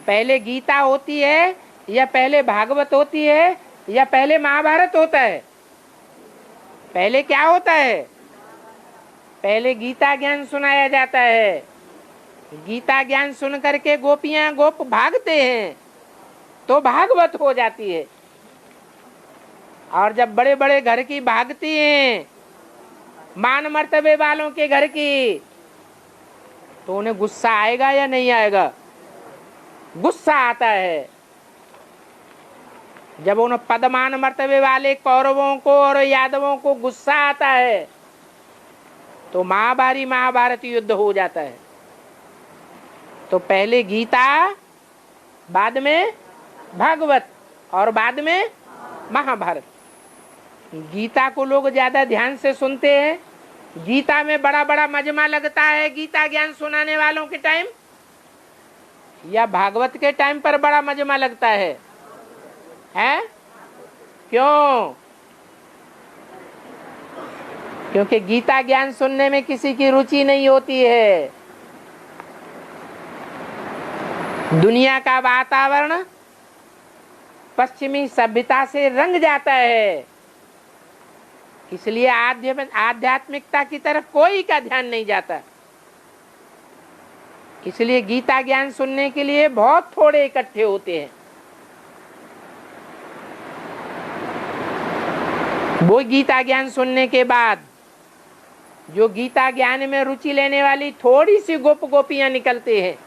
पहले गीता होती है या पहले भागवत होती है या पहले महाभारत होता है? पहले क्या होता है? पहले गीता ज्ञान सुनाया जाता है। गीता ज्ञान सुन करके गोपियां गोप भागते हैं तो भागवत हो जाती है। और जब बड़े बड़े घर की भागती हैं, मान मर्तबे वालों के घर की, तो उन्हें गुस्सा आएगा या नहीं आएगा? गुस्सा आता है। जब उन पदमान मर्तबे वाले कौरवों को और यादवों को गुस्सा आता है तो महाभारी महाभारत युद्ध हो जाता है। तो पहले गीता, बाद में भागवत और बाद में महाभारत। गीता को लोग ज्यादा ध्यान से सुनते हैं। गीता में बड़ा बड़ा मजमा लगता है गीता ज्ञान सुनाने वालों के टाइम, या भागवत के टाइम पर बड़ा मजमा लगता है? क्यों? क्योंकि गीता ज्ञान सुनने में किसी की रुचि नहीं होती है। दुनिया का वातावरण पश्चिमी सभ्यता से रंग जाता है, इसलिए आध्यात्मिकता की तरफ कोई का ध्यान नहीं जाता। इसलिए गीता ज्ञान सुनने के लिए बहुत थोड़े इकट्ठे होते हैं। वो गीता ज्ञान सुनने के बाद जो गीता ज्ञान में रुचि लेने वाली थोड़ी सी गोपियां निकलते हैं,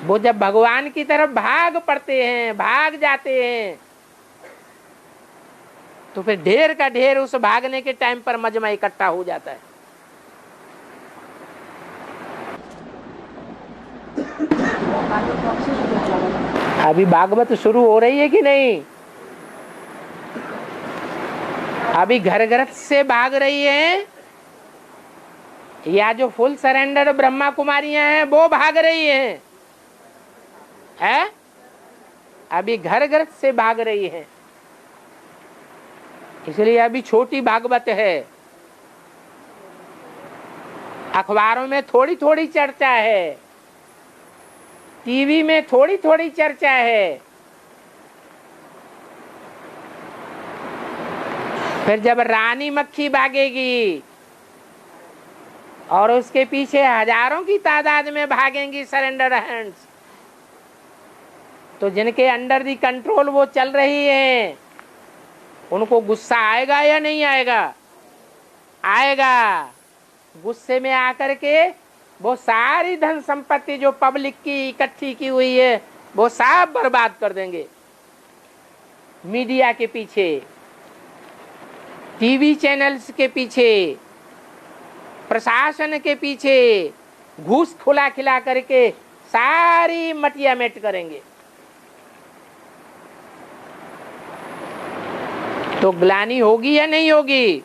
वो जब भगवान की तरफ भाग पड़ते हैं, भाग जाते हैं, तो फिर ढेर का ढेर उस भागने के टाइम पर मजमा इकट्ठा हो जाता है। अभी भागवत शुरू हो रही है कि नहीं? अभी घर घर से भाग रही है, या जो फुल सरेंडर ब्रह्मा कुमारियां हैं वो भाग रही हैं? अभी घर घर से भाग रही है। इसलिए अभी छोटी भागवत है। अखबारों में थोड़ी थोड़ी चर्चा है, टीवी में थोड़ी थोड़ी चर्चा है। फिर जब रानी मक्खी भागेगी और उसके पीछे हजारों की तादाद में भागेंगी सरेंडर हैंड्स, तो जिनके अंडर दी कंट्रोल वो चल रही है, उनको गुस्सा आएगा या नहीं आएगा? आएगा। गुस्से में आकर के वो सारी धन संपत्ति जो पब्लिक की इकट्ठी की हुई है वो सब बर्बाद कर देंगे। मीडिया के पीछे, टीवी चैनल्स के पीछे, प्रशासन के पीछे घूस खुला खिला करके सारी मटिया मेट करेंगे। तो ग्लानि होगी या नहीं होगी?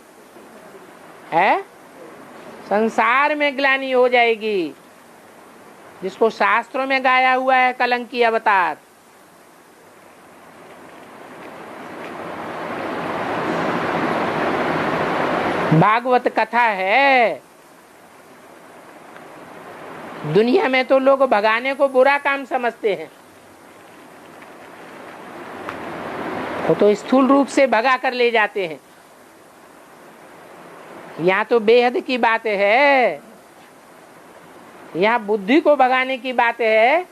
संसार में ग्लानि हो जाएगी, जिसको शास्त्रों में गाया हुआ है कलंकी अवतार। भागवत कथा है। दुनिया में तो लोग भगाने को बुरा काम समझते हैं, वो तो स्थूल रूप से भगा कर ले जाते हैं। यहाँ तो बेहद की बात है। यहाँ बुद्धि को भगाने की बात है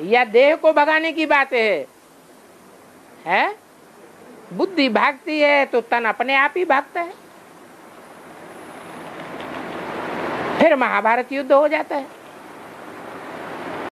या देह को भगाने की बात है? बुद्धि भागती है तो तन अपने आप ही भागता है। फिर महाभारत युद्ध हो जाता है।